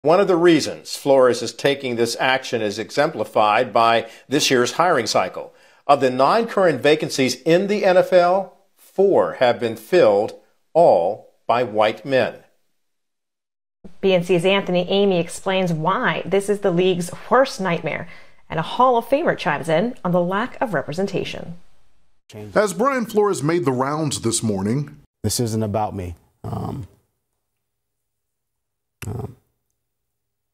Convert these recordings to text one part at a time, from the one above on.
One of the reasons Flores is taking this action is exemplified by this year's hiring cycle. Of the 9 current vacancies in the NFL, 4 have been filled, all by white men. BNC's Anthony Amy explains why this is the league's worst nightmare, and a Hall of Famer chimes in on the lack of representation. As Brian Flores made the rounds this morning, this isn't about me.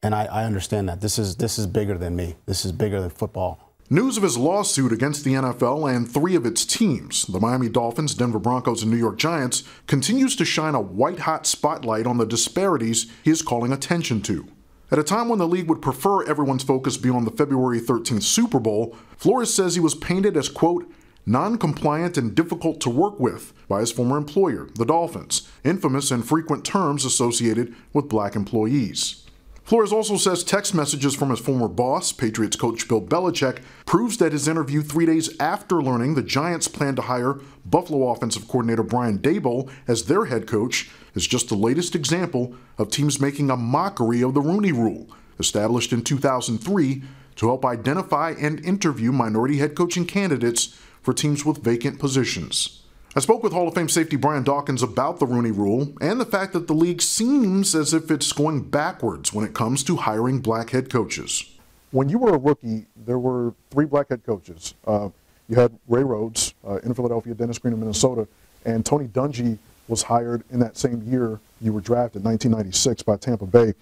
And I understand that. This is bigger than me. This is bigger than football. News of his lawsuit against the NFL and 3 of its teams, the Miami Dolphins, Denver Broncos, and New York Giants, continues to shine a white-hot spotlight on the disparities he is calling attention to. At a time when the league would prefer everyone's focus be on the February 13th Super Bowl, Flores says he was painted as, quote, non-compliant and difficult to work with by his former employer, the Dolphins, infamous and frequent terms associated with black employees. Flores also says text messages from his former boss, Patriots coach Bill Belichick, proves that his interview 3 days after learning the Giants plan to hire Buffalo offensive coordinator Brian Daboll as their head coach is just the latest example of teams making a mockery of the Rooney Rule, established in 2003 to help identify and interview minority head coaching candidates for teams with vacant positions. I spoke with Hall of Fame safety Brian Dawkins about the Rooney Rule and the fact that the league seems as if it's going backwards when it comes to hiring black head coaches. When you were a rookie, there were 3 black head coaches. You had Ray Rhodes in Philadelphia, Dennis Green in Minnesota, and Tony Dungy was hired in that same year you were drafted, 1996, by Tampa Bay.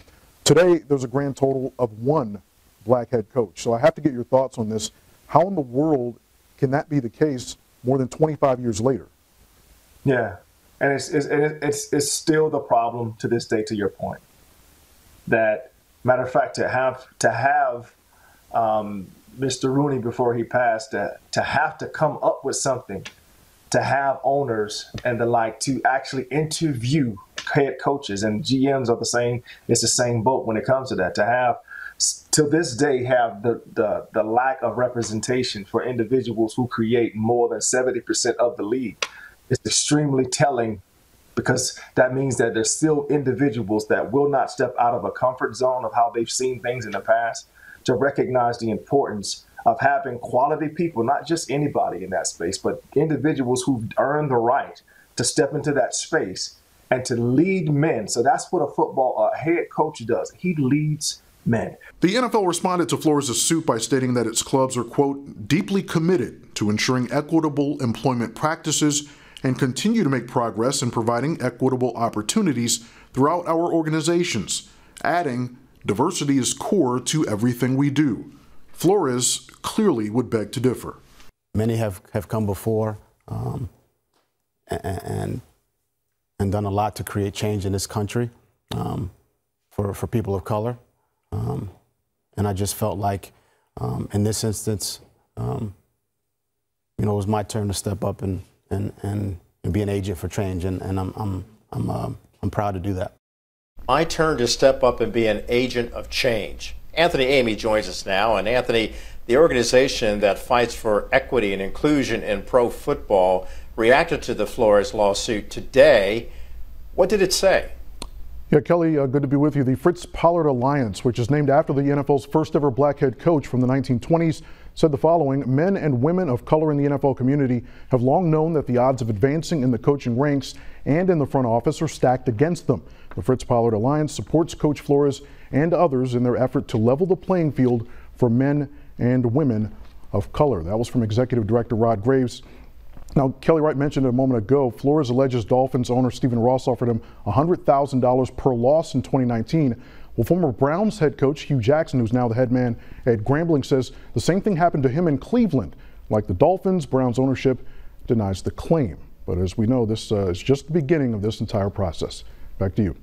Today, there's a grand total of 1 black head coach. So I have to get your thoughts on this. How in the world can that be the case more than 25 years later? Yeah, and it's still the problem to this day. To your point, that matter of fact, to have Mr. Rooney before he passed, to have to come up with something, to have owners and the like to actually interview head coaches and GMs are the same. It's the same boat when it comes to that. To have to this day have the lack of representation for individuals who create more than 70% of the league. It's extremely telling because that means that there's still individuals that will not step out of a comfort zone of how they've seen things in the past to recognize the importance of having quality people, not just anybody in that space, but individuals who've earned the right to step into that space and to lead men. So that's what a head coach does. He leads men. The NFL responded to Flores' suit by stating that its clubs are, quote, deeply committed to ensuring equitable employment practices and continue to make progress in providing equitable opportunities throughout our organizations, adding, diversity is core to everything we do. Flores clearly would beg to differ. Many have come before and done a lot to create change in this country for people of color. And I just felt like in this instance, it was my turn to step up and be an agent for change, and I'm proud to do that. My turn to step up and be an agent of change. Anthony Amy joins us now, and Anthony, the organization that fights for equity and inclusion in pro football, reacted to the Flores lawsuit today. What did it say? Yeah, Kelly, good to be with you. The Fritz Pollard Alliance, which is named after the NFL's first ever black head coach from the 1920s, said the following: men and women of color in the NFL community have long known that the odds of advancing in the coaching ranks and in the front office are stacked against them. The Fritz Pollard Alliance supports Coach Flores and others in their effort to level the playing field for men and women of color. That was from Executive Director Rod Graves. Now, Kelly Wright mentioned a moment ago, Flores alleges Dolphins owner Stephen Ross offered him $100,000 per loss in 2019. Well, former Browns head coach Hugh Jackson, who's now the head man at Grambling, says the same thing happened to him in Cleveland. Like the Dolphins, Browns ownership denies the claim. But as we know, this is just the beginning of this entire process. Back to you.